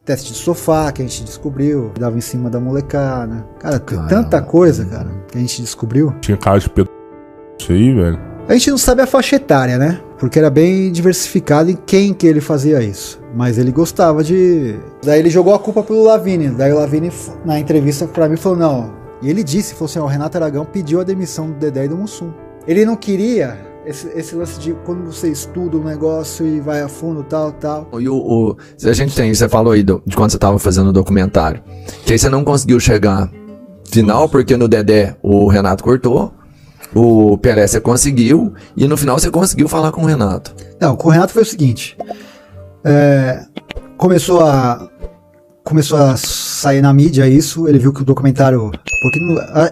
teste de sofá que a gente descobriu, dava em cima da molecada. Cara, tem tanta coisa, cara, que a gente descobriu. Tinha cara de pedo isso aí, velho. A gente não sabe a faixa etária, né? Porque era bem diversificado em quem que ele fazia isso. Mas ele gostava de... Daí ele jogou a culpa pro Lavigne. Daí o Lavigne, na entrevista pra mim, falou, não... E ele disse, falou assim, ó, o Renato Aragão pediu a demissão do Dedé e do Mussum. Ele não queria esse lance de quando você estuda um negócio e vai a fundo, tal. A gente tem, você falou aí de quando você tava fazendo o documentário, que aí você não conseguiu chegar final, porque no Dedé o Renato cortou, o Pelé você conseguiu, e no final você conseguiu falar com o Renato. Não, com o Renato foi o seguinte, começou a sair na mídia isso, ele viu que o documentário, porque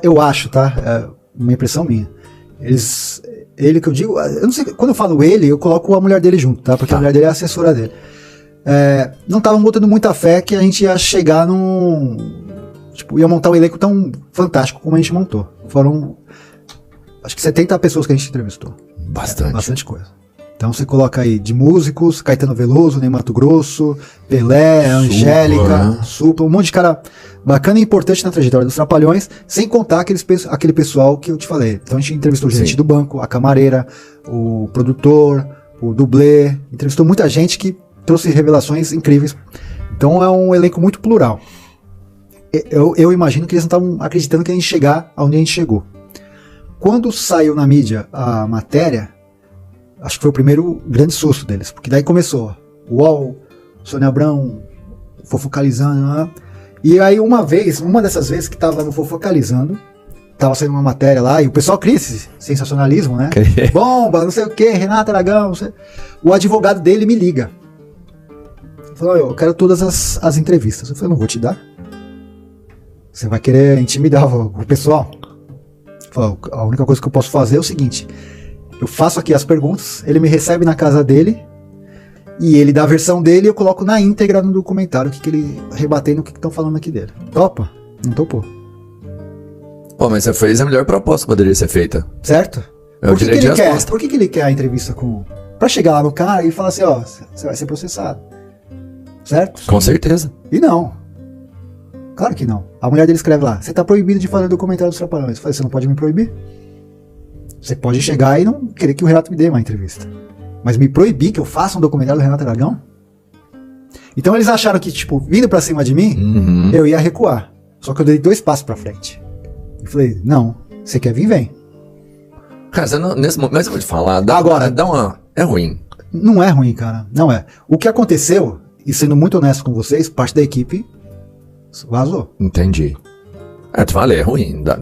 eu acho, tá, é uma impressão minha, ele que eu digo, eu não sei, quando eu falo ele, eu coloco a mulher dele junto, tá, porque a mulher dele é a assessora dele, não estavam botando muita fé que a gente ia chegar ia montar um elenco tão fantástico como a gente montou. Foram, acho que 70 pessoas que a gente entrevistou. Bastante coisa. Então você coloca aí de músicos, Caetano Veloso, Ney Matogrosso, Pelé, Angélica, Supla, um monte de cara bacana e importante na trajetória dos Trapalhões, sem contar aquele pessoal que eu te falei. Então a gente entrevistou o gerente do banco, a camareira, o produtor, o dublê, entrevistou muita gente que trouxe revelações incríveis. Então é um elenco muito plural. Eu imagino que eles não estavam acreditando que a gente ia chegar aonde a gente chegou. Quando saiu na mídia a matéria, acho que foi o primeiro grande susto deles, porque daí começou UOL, Sônia Abrão, Fofocalizando, né? E aí uma dessas vezes que tava no Fofocalizando, tava saindo uma matéria lá, e o pessoal cria esse sensacionalismo, né? Bomba, não sei o que, Renato Aragão, não sei. O advogado dele me liga. Falou, eu quero todas as entrevistas. Eu falei, não vou te dar. Você vai querer intimidar o pessoal? Falei, a única coisa que eu posso fazer é o seguinte, eu faço aqui as perguntas, ele me recebe na casa dele, e ele dá a versão dele e eu coloco na íntegra no documentário o que ele rebatendo o que estão falando aqui dele. Topa? Não topou. Pô, mas você fez a melhor proposta que poderia ser feita. Certo? Por que ele quer? Por que ele quer a entrevista com... Pra chegar lá no cara e falar assim, ó, você vai ser processado. Certo? Com certeza. E não. Claro que não. A mulher dele escreve lá, você tá proibido de fazer documentário dos Trapalhões. Eu falei, você não pode me proibir? Você pode chegar e não querer que o Renato me dê uma entrevista. Mas me proibir que eu faça um documentário do Renato Aragão? Então eles acharam que, tipo, vindo pra cima de mim, eu ia recuar. Só que eu dei 2 passos pra frente. E falei, não, você quer vir, vem. Cara, você não, nesse momento, mas eu vou te falar, é ruim. Não é ruim, cara, não é. O que aconteceu, e sendo muito honesto com vocês, parte da equipe vazou. Entendi. Tu falei, é ruim, dá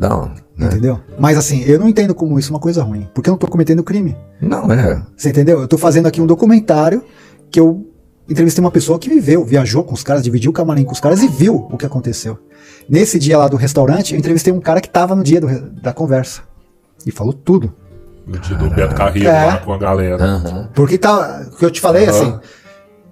né? Entendeu? Mas assim, eu não entendo como isso é uma coisa ruim, porque eu não tô cometendo crime. Não, é. Você entendeu? Eu tô fazendo aqui um documentário que eu entrevistei uma pessoa que viajou com os caras, dividiu o camarim com os caras e viu o que aconteceu. Nesse dia lá do restaurante, eu entrevistei um cara que tava no dia da conversa. E falou tudo. No dia do Beto Carreiro lá com a galera. Porque tá, o que eu te falei, assim,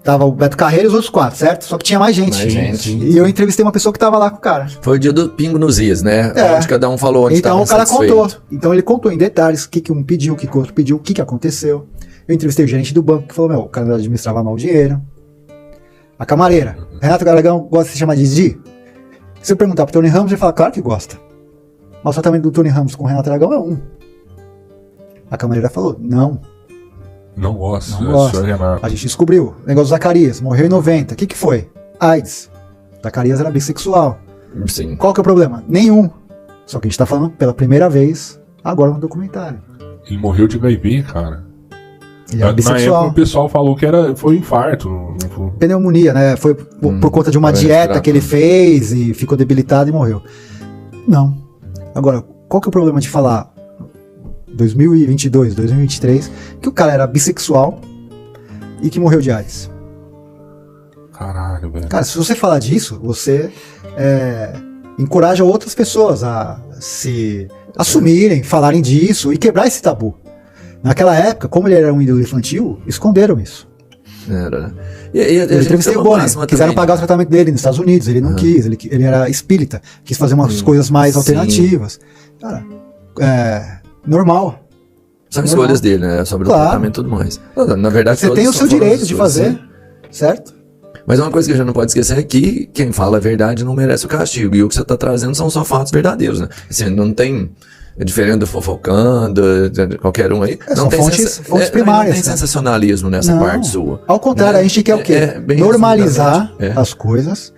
tava o Beto Carreiro e os outros 4, certo? Só que tinha mais gente. E eu entrevistei uma pessoa que tava lá com o cara. Foi o dia do pingo nos is, né? Onde cada um falou onde então o cara contou. Então ele contou em detalhes o que um pediu, o que o outro pediu, o que aconteceu. Eu entrevistei o gerente do banco que falou, o cara administrava mal o dinheiro. A camareira. Renato Aragão gosta de se chamar de Didi? Se eu perguntar pro Tony Ramos, ele fala, claro que gosta. Mas o tratamento do Tony Ramos com o Renato Aragão é 1. A camareira falou, não. Não gosto. A gente descobriu. O negócio do Zacarias, morreu em 90. O que foi? AIDS. Zacarias era bissexual. Sim. Qual que é o problema? Nenhum. Só que a gente tá falando pela primeira vez agora no documentário. Ele morreu de HIV, cara. Ele era bissexual. Na época o pessoal falou que foi infarto. Pneumonia, né? Foi por conta de uma dieta que ele fez e ficou debilitado e morreu. Não. Agora, qual que é o problema de falar 2022, 2023, que o cara era bissexual e que morreu de AIDS? Caralho, velho. Cara, se você falar disso, você encoraja outras pessoas a se assumirem, falarem disso e quebrar esse tabu. Naquela época, como ele era um ídolo infantil, esconderam isso. Era. Eu entrevistei o Bonnie, quiseram pagar o tratamento dele nos Estados Unidos, ele não quis, ele era espírita, quis fazer umas coisas mais alternativas. Cara, normal. São escolhas dele, né? Sobre o tratamento e tudo mais. Na verdade, você tem o seu direito de fazer, certo? Mas uma coisa que a gente não pode esquecer é que quem fala a verdade não merece o castigo. E o que você tá trazendo são só fatos verdadeiros, né? Assim, não tem... É diferente do fofocando, de qualquer um aí. São fontes primárias. Não tem sensacionalismo nessa parte sua. Ao contrário, a gente quer o quê? Normalizar as coisas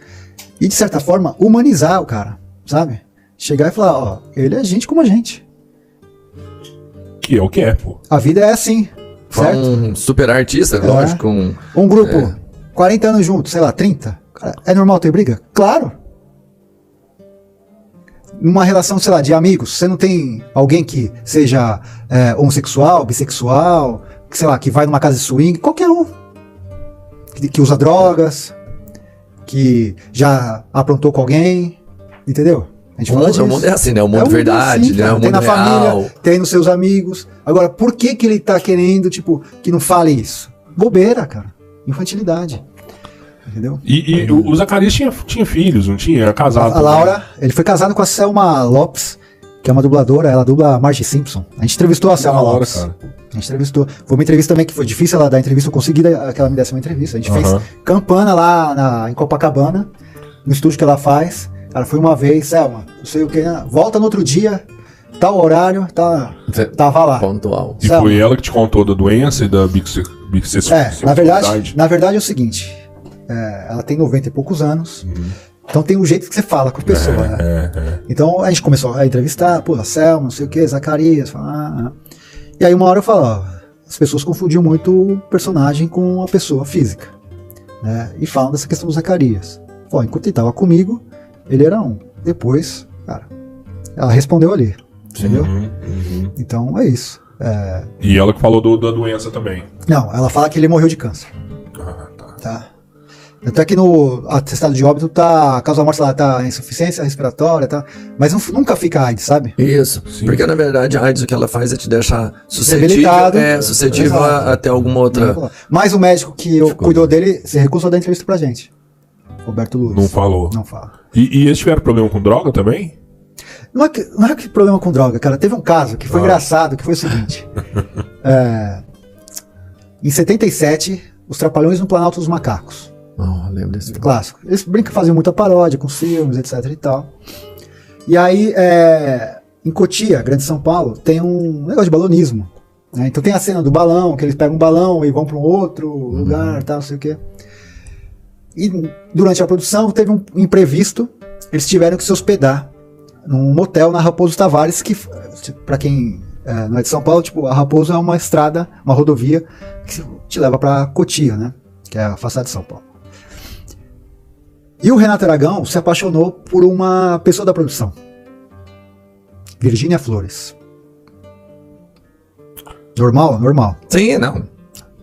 e, de certa forma, humanizar o cara, sabe? Chegar e falar, ó, ele é gente como a gente. Que é o que é, pô. A vida é assim, certo? Um super artista, lógico. Um grupo, 40 anos juntos, sei lá, 30. Cara, é normal ter briga? Claro. Numa relação, sei lá, de amigos, você não tem alguém que seja homossexual, bissexual, que, sei lá, que vai numa casa de swing, qualquer um. Que usa drogas, que já aprontou com alguém, entendeu? A gente fala disso. O mundo é assim, né? O mundo verdade, assim, né? O mundo tem na real. família, tem nos seus amigos. Agora, por que ele tá querendo, tipo, que não fale isso? Bobeira, cara. Infantilidade. Entendeu? E o Zacarias tinha filhos, não tinha? Era casado. A Laura, ele foi casado com a Selma Lopes, que é uma dubladora, ela dubla a Marge Simpson. A gente entrevistou a Selma Lopes. Cara. A gente entrevistou. Foi uma entrevista também que foi difícil ela dar entrevista, eu consegui que ela me desse uma entrevista. A gente fez campana lá em Copacabana, no estúdio que ela faz. Cara, foi uma vez, Selma, não sei o que, volta no outro dia, tal horário, tava lá. Pontual. E Selma. foi ela que te contou da doença e da bissexualidade? Na verdade é o seguinte, ela tem 90 e poucos anos, então tem o jeito que você fala com a pessoa, né? Então a gente começou a entrevistar, pô, a Selma, não sei o que, Zacarias, e aí uma hora eu falo, ó, as pessoas confundiam muito o personagem com a pessoa física, né? E falam dessa questão do Zacarias. Pô, enquanto ele tava comigo, ele era um. Depois, cara, ela respondeu ali, entendeu? Então é isso. E ela que falou da doença também. Não, ela fala que ele morreu de câncer. Tá. Até que no atestado de óbito a causa da morte lá tá insuficiência respiratória, tá? Mas nunca fica AIDS, sabe? Isso. Sim. Porque na verdade a AIDS o que ela faz é te deixar suscetível a ter alguma outra. Mas o médico que cuidou dele se recusou a dar entrevista pra gente. Roberto Luz. Não falou. Não fala. E eles tiveram problema com droga também? Não é que problema com droga, cara. Teve um caso que foi engraçado, que foi o seguinte. Em 77, os Trapalhões no Planalto dos Macacos. Lembro desse filme. Clássico. Eles faziam muita paródia com filmes, etc e tal. E aí, em Cotia, Grande São Paulo, tem um negócio de balonismo. Né? Então tem a cena do balão, que eles pegam um balão e vão para um outro lugar, tal, não sei o quê. E durante a produção teve um imprevisto, eles tiveram que se hospedar num motel na Raposo Tavares, que, para quem não é de São Paulo, tipo, a Raposo é uma estrada, uma rodovia que te leva para Cotia, né? Que é a afastada de São Paulo. E o Renato Aragão se apaixonou por uma pessoa da produção, Virgínia Flores. Normal. Sim, não.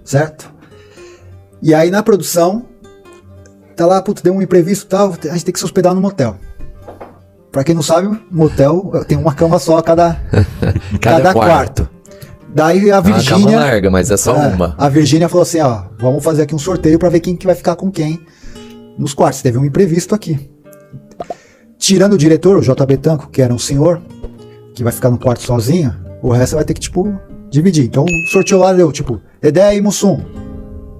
Certo? E aí na produção tá lá, putz, deu um imprevisto e tal, a gente tem que se hospedar no motel. Pra quem não sabe, motel tem uma cama só a cada quarto. Daí a Virgínia... Uma cama larga, mas é só uma. A Virgínia falou assim, ó, vamos fazer aqui um sorteio pra ver quem que vai ficar com quem nos quartos. Teve um imprevisto aqui. Tirando o diretor, o J. Betanco, que era um senhor, que vai ficar no quarto sozinho, o resto vai ter que, tipo, dividir. Então sorteou lá, deu, tipo, Dedé e Mussum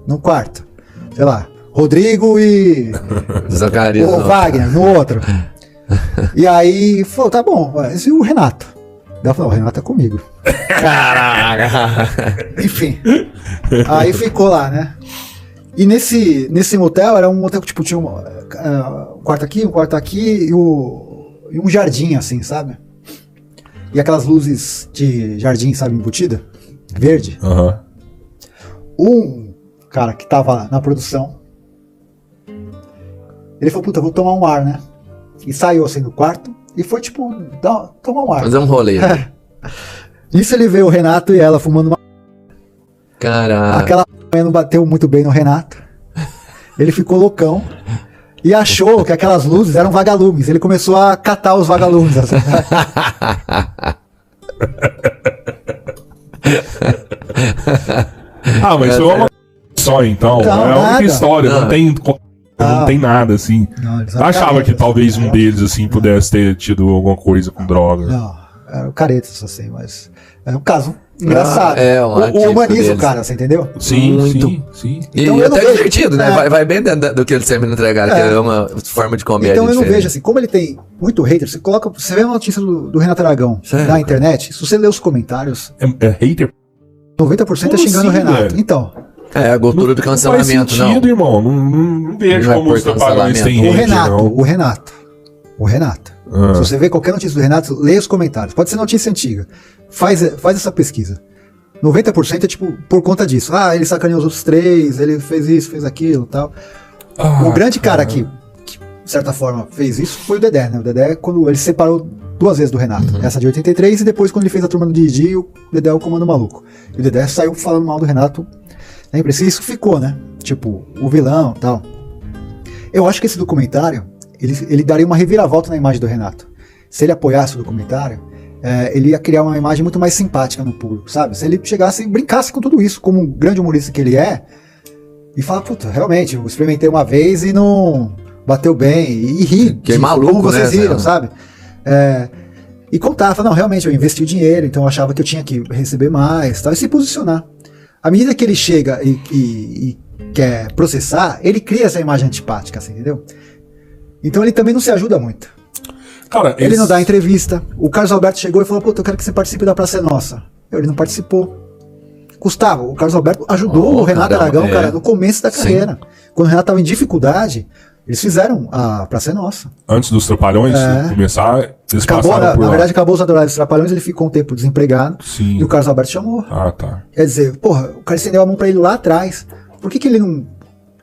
no quarto. Sei lá, Rodrigo e Zacarias, o Wagner no outro. E aí, falou, tá bom, mas e o Renato? Ela falou, o Renato é comigo. Caraca! Enfim. Aí ficou lá, né? E nesse motel, era um motel que tipo, tinha um quarto aqui e um jardim, assim, sabe? E aquelas luzes de jardim, sabe, embutida? Verde. Um cara que tava na produção, ele falou, puta, vou tomar um ar, né? E saiu assim do quarto e foi tipo, tomar um ar. Fazer um rolê. Isso ele vê o Renato e ela fumando uma... Caraca. Aquela não bateu muito bem no Renato. Ele ficou loucão e achou que aquelas luzes eram vagalumes. Ele começou a catar os vagalumes. Assim. Mas foi uma só então. É outra história, não tem nada assim. Eu achava que talvez um deles assim pudesse ter tido alguma coisa com droga. Não, eram caretas assim, mas é um caso engraçado. O humaniza o cara, você entendeu? Sim, muito. Sim. Então, e até divertido, né? Vai bem dentro do que eles sempre entregaram, que é uma forma de comédia. Então eu não vejo assim, como ele tem muito hater, você vê uma notícia do Renato Aragão na internet, se você ler os comentários, é hater? 90% é xingando o Renato. Velho? então... a cultura do cancelamento, não. Faz sentido, irmão. Não vejo como os Trapalhões têm hate, O Renato. Se você vê qualquer notícia do Renato, leia os comentários. Pode ser notícia antiga. Faz essa pesquisa. 90% é tipo por conta disso. Ele sacaneou os outros 3, ele fez isso, fez aquilo e tal. O grande cara que, de certa forma, fez isso foi o Dedé, né? O Dedé, quando ele se separou 2 vezes do Renato. Essa de 83 e depois quando ele fez a turma do Didi, o Dedé é o comando maluco. E o Dedé saiu falando mal do Renato. Isso ficou, né? Tipo, o vilão e tal. Eu acho que esse documentário, ele daria uma reviravolta na imagem do Renato. Se ele apoiasse o documentário, ele ia criar uma imagem muito mais simpática no público, sabe? Se ele chegasse e brincasse com tudo isso, como um grande humorista que ele é, e falar, puta, realmente, eu experimentei uma vez e não bateu bem, e ri. Que é maluco, como vocês né? Riram, sabe? E contar, falar, não, realmente, eu investi o dinheiro, então eu achava que eu tinha que receber mais, tal, e se posicionar. À medida que ele chega e quer processar, ele cria essa imagem antipática, assim, entendeu? Então ele também não se ajuda muito. Cara, ele não dá entrevista. O Carlos Alberto chegou e falou, eu quero que você participe da Praça é Nossa. Ele não participou. Gustavo, o Carlos Alberto ajudou o Renato Aragão, cara, no começo da carreira. Quando o Renato estava em dificuldade, eles fizeram a Praça é Nossa. Antes dos Trapalhões começar, eles passaram por lá. Na verdade, acabou os Adoráveis Trapalhões, ele ficou um tempo desempregado. Sim. E o Carlos Alberto chamou. Tá. Quer dizer, o cara estendeu a mão pra ele lá atrás. Por que ele não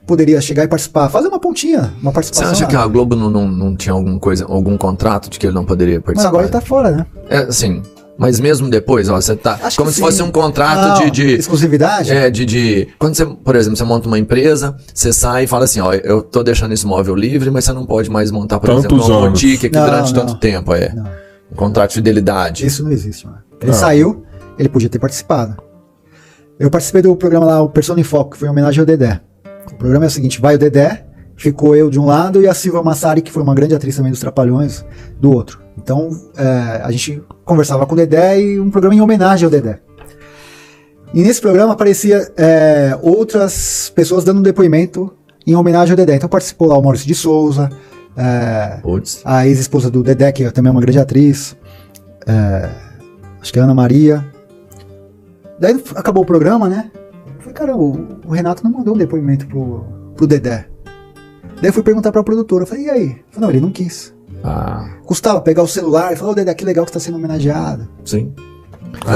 poderia chegar e participar? Fazer uma pontinha, uma participação. Você acha que a Globo não tinha algum contrato de que ele não poderia participar? Mas agora ele tá fora, né? Sim. Mas mesmo depois, você tá... Acho como que se fosse um contrato de... exclusividade? Quando você, por exemplo, você monta uma empresa, você sai e fala assim, eu tô deixando esse imóvel livre, mas você não pode mais montar, por exemplo, uma boutique aqui durante tanto tempo. Um contrato de fidelidade. Isso não existe, mano. Ele saiu, ele podia ter participado. Eu participei do programa lá, o Persona em Foco, que foi em homenagem ao Dedé. O programa é o seguinte, vai o Dedé, ficou eu de um lado e a Silvia Massari, que foi uma grande atriz também dos Trapalhões, do outro. Então, a gente conversava com o Dedé e um programa em homenagem ao Dedé. E nesse programa aparecia outras pessoas dando um depoimento em homenagem ao Dedé. Então participou lá o Maurício de Souza, a ex-esposa do Dedé, que também é uma grande atriz, acho que é a Ana Maria. Daí acabou o programa, né? Eu falei, cara, o Renato não mandou um depoimento pro Dedé. Daí eu fui perguntar pra produtora, eu falei, e aí? Eu falei, não, ele não quis. Custava pegar o celular e falar, Dedé, que legal que você tá sendo homenageado. Sim.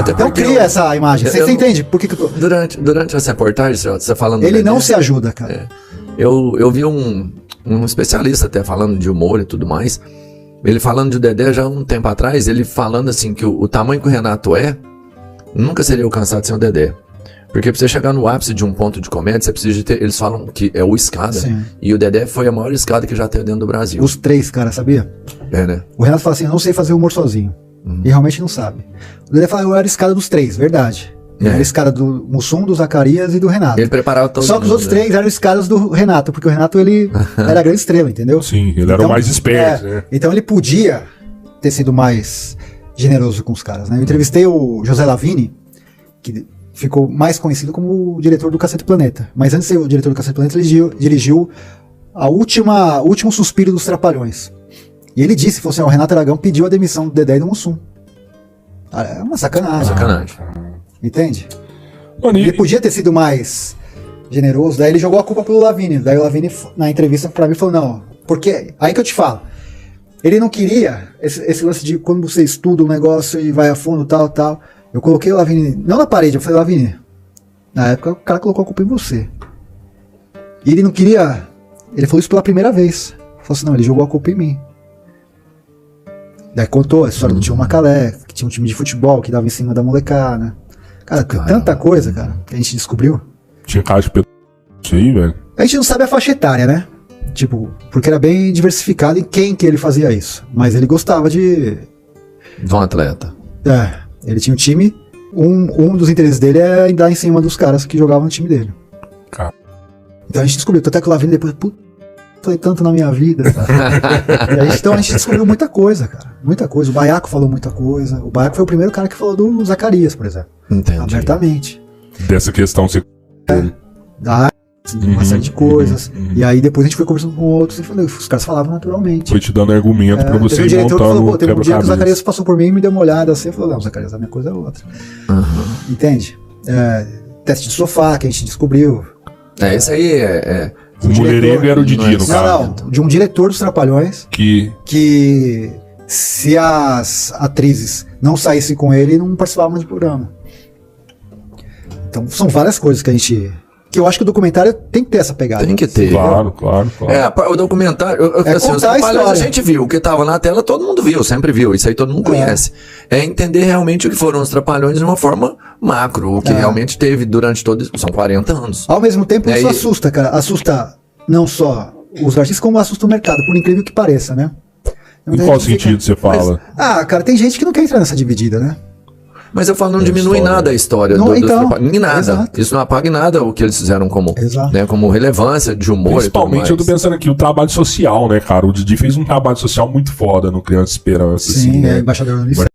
Então cria essa imagem. Você entende por que eu tô... Durante essa reportagem, você falando... Ele não se ajuda, cara. Eu vi um especialista até falando de humor e tudo mais. Ele falando de Dedé já um tempo atrás, ele falando assim que o tamanho que o Renato nunca seria alcançado sem o Dedé. Porque pra você chegar no ápice de um ponto de comédia, você precisa de ter... Eles falam que é o escada. Sim. E o Dedé foi a maior escada que já teve dentro do Brasil. Os 3, cara, sabia? Né? O Renato fala assim, eu não sei fazer humor sozinho. E realmente não sabe. O Dedé fala, eu era a escada dos 3, verdade. Era a escada do Mussum, do Zacarias e do Renato. Ele preparava todo Só que os outros 3 eram escadas do Renato, porque o Renato, ele era a grande estrela, entendeu? Sim, ele era o mais esperto, né? Então ele podia ter sido mais generoso com os caras, né? Eu entrevistei o José Lavini, que ficou mais conhecido como o diretor do Cacete Planeta. Mas antes de ser o diretor do Cacete Planeta, ele dirigiu o último suspiro dos Trapalhões. E ele disse, falou assim, o Renato Aragão pediu a demissão do Dedé e do Mussum. É uma sacanagem. Entende? Ele podia ter sido mais generoso, daí ele jogou a culpa pro Lavini. Daí o Lavini, na entrevista pra mim, falou, não, porque, aí que eu te falo, ele não queria esse lance de quando você estuda um negócio e vai a fundo, tal. Eu coloquei o Lavini, não na parede, eu falei, Lavini, na época o cara colocou a culpa em você. E ele não queria, ele falou isso pela primeira vez. Ele falou assim, não, ele jogou a culpa em mim. Daí contou a história do Tio Macalé, que tinha um time de futebol que dava em cima da molecada. Cara, tem tanta coisa, cara, que a gente descobriu. Tinha cara de isso aí, velho. A gente não sabe a faixa etária, né? Tipo, porque era bem diversificado em quem que ele fazia isso. Mas ele gostava de um atleta. Ele tinha um time, um dos interesses dele é andar em cima dos caras que jogavam no time dele. Cara. Então a gente descobriu, até que o Lavini depois, falei tanto na minha vida. Então a gente descobriu muita coisa, cara. Muita coisa. O Baiaco falou muita coisa. O Baiaco foi o primeiro cara que falou do Zacarias, por exemplo. Entendi. Abertamente. Dessa questão você... Da uma série de coisas. E aí depois a gente foi conversando com outros e os caras falavam naturalmente. Foi te dando argumento pra você ir montando falou, teve um dia que o Zacarias passou por mim e me deu uma olhada assim e falou, não, Zacarias, a minha coisa é outra. Entende? Teste de sofá que a gente descobriu. Isso aí O mulherengo era o Didi, no caso. Não, de um diretor dos Trapalhões que se as atrizes não saíssem com ele, não participavam de programa. Então são várias coisas que eu acho que o documentário tem que ter essa pegada. Tem que ter. Claro. O documentário, assim, os Trapalhões a gente viu, o que tava na tela todo mundo viu, sempre viu, isso aí todo mundo conhece. É entender realmente o que foram os Trapalhões de uma forma macro, o que realmente teve durante todos, são 40 anos. Ao mesmo tempo isso assusta, cara, assusta não só os artistas, como assusta o mercado, por incrível que pareça, né? Em qual sentido você fala? Cara, tem gente que não quer entrar nessa dividida, né? Mas eu falo, não diminui nada a história dos Trapalhões. Em nada. Exato. Isso não apaga em nada o que eles fizeram como relevância de humor. Principalmente, eu tô pensando aqui, o trabalho social, né, cara? O Didi fez um trabalho social muito foda no Criança Esperança. Sim, embaixador do Unicef.